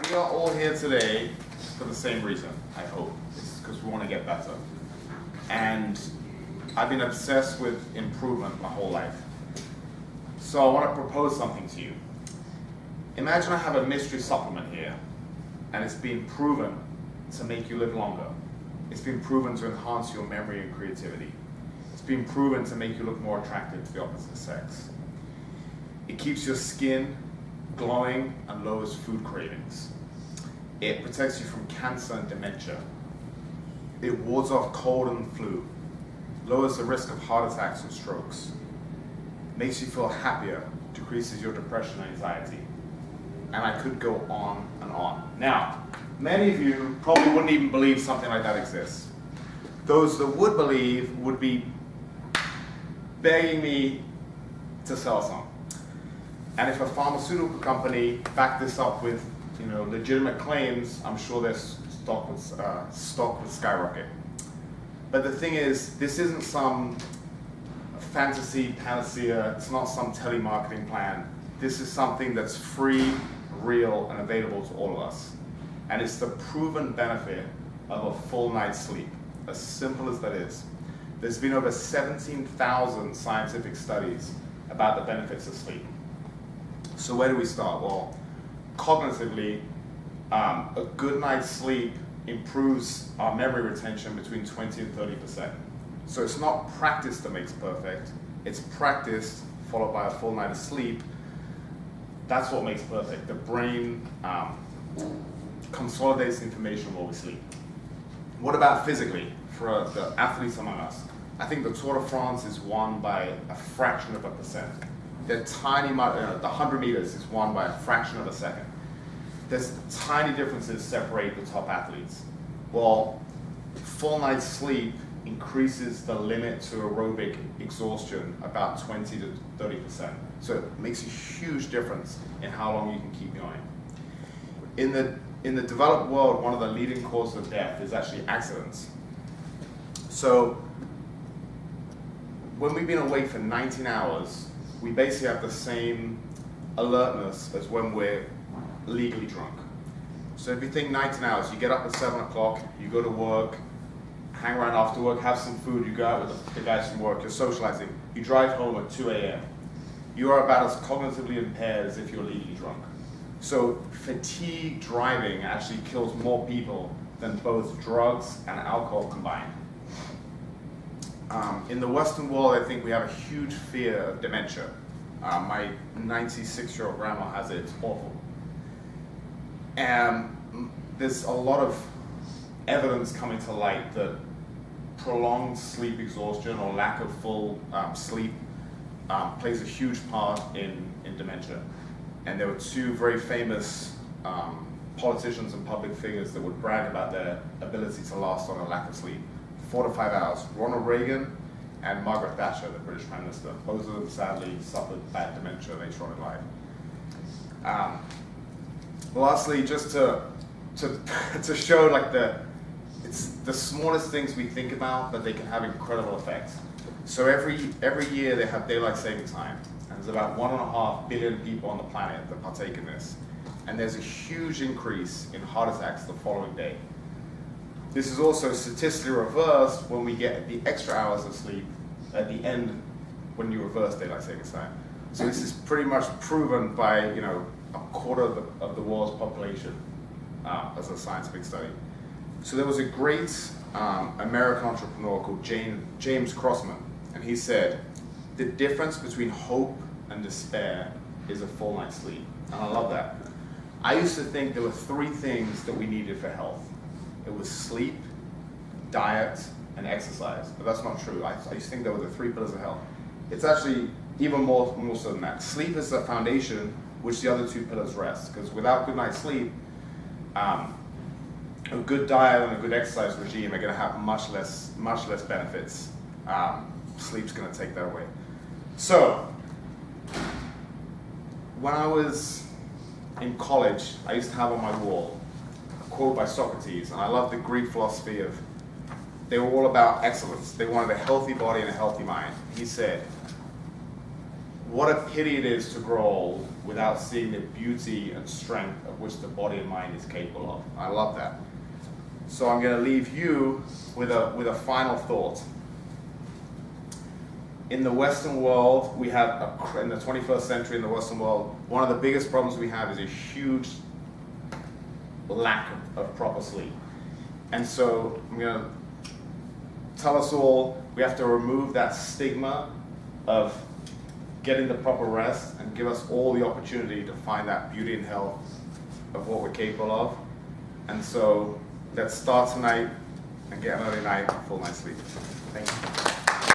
we are all here today for the same reason, I hope. It's because we want to get better. And I've been obsessed with improvement my whole life. So I want to propose something to you. Imagine I have a mystery supplement here, and it's been proven to make you live longer. It's been proven to enhance your memory and creativity. It's been proven to make you look more attractive to the opposite sex. It keeps your skin glowing and lowers food cravings. It protects you from cancer and dementia. It wards off cold and flu, lowers the risk of heart attacks and strokes, makes you feel happier, decreases your depression and anxiety. And I could go on and on. Now, many of you probably wouldn't even believe something like that exists. Those that would believe would be begging me to sell some. And if a pharmaceutical company backed this up with, legitimate claims, I'm sure their stock would skyrocket. But the thing is, this isn't some fantasy panacea. It's not some telemarketing plan. This is something that's free, real, and available to all of us. And it's the proven benefit of a full night's sleep, as simple as that is. There's been over 17,000 scientific studies about the benefits of sleep. So where do we start? Well, cognitively, a good night's sleep improves our memory retention between 20 and 30%. So it's not practice that makes perfect, it's practice followed by a full night of sleep. That's what makes perfect. The brain consolidates information while we sleep. What about physically, for the athletes among us? I think the Tour de France is won by a fraction of a percent. The 100 meters is won by a fraction of a second. There's tiny differences separate the top athletes. Well, full night's sleep increases the limit to aerobic exhaustion about 20 to 30%. So it makes a huge difference in how long you can keep going. In the developed world, one of the leading causes of death is actually accidents. So when we've been awake for 19 hours, we basically have the same alertness as when we're legally drunk. So if you think 19 hours, you get up at 7 o'clock, you go to work, hang around after work, have some food, you go out with the guys from work, you're socializing, you drive home at 2 a.m. You are about as cognitively impaired as if you're legally drunk. So fatigue driving actually kills more people than both drugs and alcohol combined. In the Western world, I think we have a huge fear of dementia. My 96-year-old grandma has it. It's awful. And there's a lot of evidence coming to light that prolonged sleep exhaustion or lack of full sleep plays a huge part in dementia. And there were two very famous politicians and public figures that would brag about their ability to last on a lack of sleep. 4 to 5 hours. Ronald Reagan and Margaret Thatcher, the British Prime Minister. Both of them sadly suffered bad dementia later on in life. Lastly, just to show it's the smallest things we think about, but they can have incredible effects. So every year they have daylight saving time, and there's about 1.5 billion people on the planet that partake in this. And there's a huge increase in heart attacks the following day. This is also statistically reversed when we get the extra hours of sleep at the end when you reverse daylight savings time. So this is pretty much proven by a quarter of the world's population as a scientific study. So there was a great American entrepreneur called James Crossman, and he said, the difference between hope and despair is a full night's sleep. And I love that. I used to think there were 3 things that we needed for health. It was sleep, diet, and exercise. But that's not true. I used to think there were the 3 pillars of health. It's actually even more so than that. Sleep is the foundation which the other 2 pillars rest. Because without good night's sleep, a good diet and a good exercise regime are going to have much less benefits. Sleep's going to take that away. So, when I was in college, I used to have on my wall quote by Socrates, and I love the Greek philosophy of, they were all about excellence. They wanted a healthy body and a healthy mind. He said, what a pity it is to grow old without seeing the beauty and strength of which the body and mind is capable of. I love that. So I'm going to leave you with a final thought. In the Western world, we have, in the 21st century in the Western world, one of the biggest problems we have is a huge lack of proper sleep. And so I'm going to tell us all we have to remove that stigma of getting the proper rest and give us all the opportunity to find that beauty and health of what we're capable of. And so let's start tonight and get an early night, full night's sleep. Thank you.